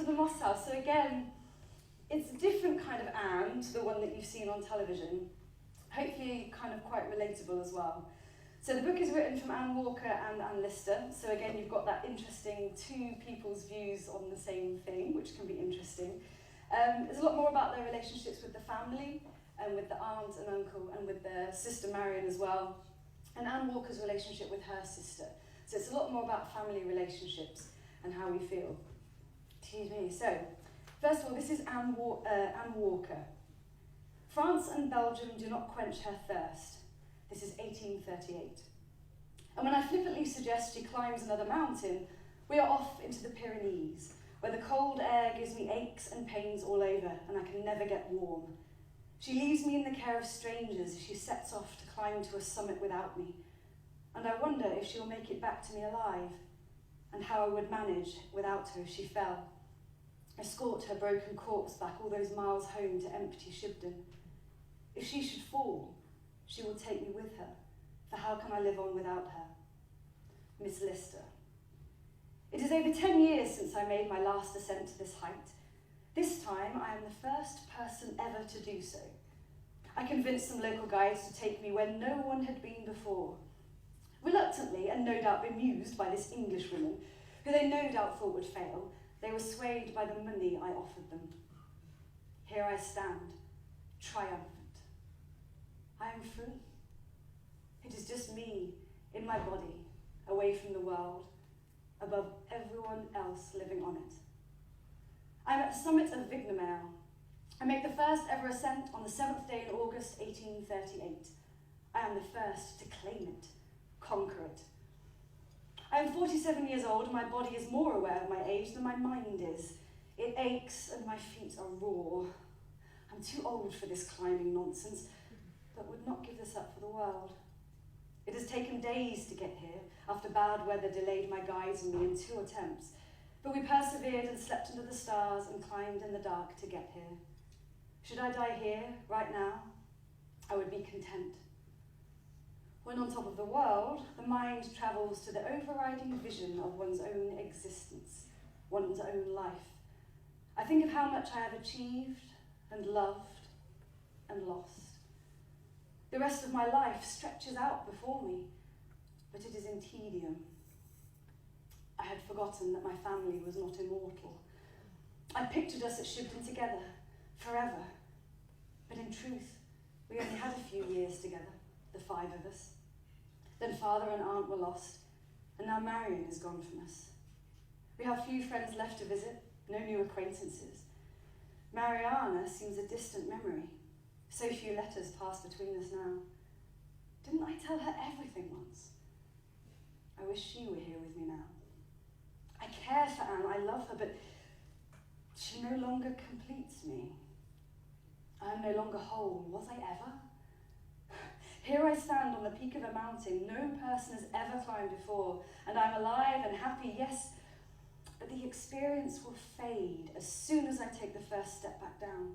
the Moss House. So again, it's a different kind of Anne to the one that you've seen on television. Hopefully kind of quite relatable as well. So the book is written from Anne Walker and Anne Lister. So again, you've got that interesting two people's views on the same thing, which can be interesting. There's a lot more about their relationships with the family, and with the aunt and uncle, and with their sister Marion as well, and Anne Walker's relationship with her sister. So it's a lot more about family relationships and how we feel. Excuse me. So, first of all, this is Anne Walker. France and Belgium do not quench her thirst. This is 1838. And when I flippantly suggest she climbs another mountain, we are off into the Pyrenees, where the cold air gives me aches and pains all over, and I can never get warm. She leaves me in the care of strangers as she sets off to climb to a summit without me, and I wonder if she'll make it back to me alive, and how I would manage without her if she fell. Escort her broken corpse back all those miles home to empty Shibden. If she should fall, she will take me with her, for how can I live on without her? Miss Lister. It is over 10 years since I made my last ascent to this height. This time, I am the first person ever to do so. I convinced some local guides to take me where no one had been before. Reluctantly, and no doubt bemused by this Englishwoman, who they no doubt thought would fail, they were swayed by the money I offered them. Here I stand, triumphant. I am free. It is just me, in my body, away from the world, above everyone else living on it. I am at the summit of Vignemale. I make the first ever ascent on the 7th day in August 1838. I am the first to claim it, conquer it. I am 47 years old and my body is more aware of my age than my mind is. It aches and my feet are raw. I'm too old for this climbing nonsense, but would not give this up for the world. It has taken days to get here, after bad weather delayed my guides and me in 2 attempts. But we persevered and slept under the stars and climbed in the dark to get here. Should I die here, right now, I would be content. When on top of the world, the mind travels to the overriding vision of one's own existence, one's own life. I think of how much I have achieved and loved and lost. The rest of my life stretches out before me, but it is in tedium. I had forgotten that my family was not immortal. I pictured us at Shibden together, forever. But in truth, we only had a few years together, the 5 of us. Then father and aunt were lost, and now Marion is gone from us. We have few friends left to visit, no new acquaintances. Mariana seems a distant memory. So few letters pass between us now. Didn't I tell her everything once? I wish she were here with me now. I care for Anne, I love her, but she no longer completes me. I am no longer whole, was I ever? Here I stand on the peak of a mountain no person has ever climbed before, and I'm alive and happy, yes, but the experience will fade as soon as I take the first step back down.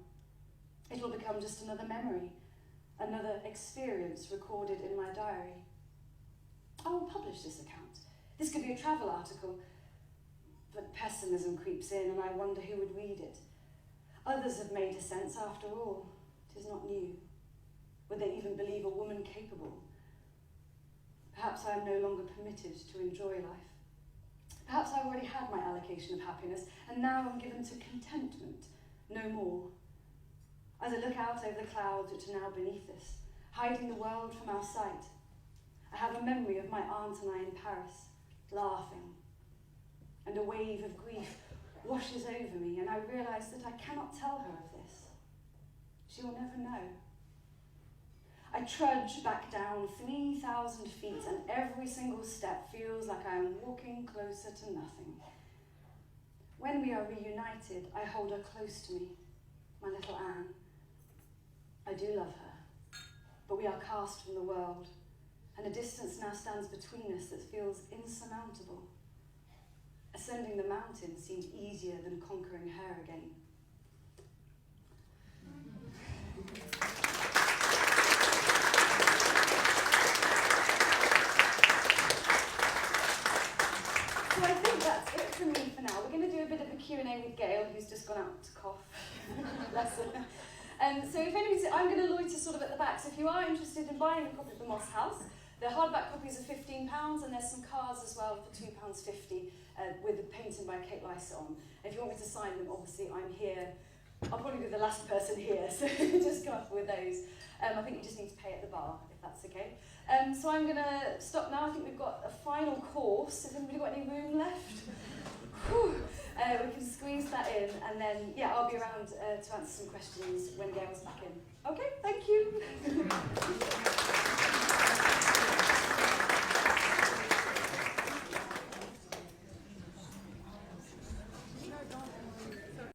It will become just another memory, another experience recorded in my diary. I will publish this account. This could be a travel article, but pessimism creeps in and I wonder who would read it. Others have made ascents after all. It is not new. Would they even believe a woman capable? Perhaps I am no longer permitted to enjoy life. Perhaps I already had my allocation of happiness and now I'm given to contentment, no more. As I look out over the clouds which are now beneath us, hiding the world from our sight, I have a memory of my aunt and I in Paris, laughing, and a wave of grief washes over me and I realise that I cannot tell her of this. She will never know. I trudge back down 3,000 feet and every single step feels like I am walking closer to nothing. When we are reunited, I hold her close to me, my little Anne. I do love her, but we are cast from the world, and a distance now stands between us that feels insurmountable. Ascending the mountain seemed easier than conquering her again. So I think that's it for me for now. We're going to do a bit of a Q&A with Gail, who's just gone out to cough. Bless her. So if anybody's, I'm going to loiter sort of at the back. So if you are interested in buying a copy of The Moss House, the hardback copies are £15, and there's some cards as well for £2.50 with the painting by Kate Lysa on. If you want me to sign them, obviously I'm here. I'll probably be the last person here, so just come up with those. I think you just need to pay at the bar, if that's okay. So I'm going to stop now. I think we've got a final course. Has anybody got any room left? Whew. We can squeeze that in, and then, yeah, I'll be around to answer some questions when Gail's back in. Okay?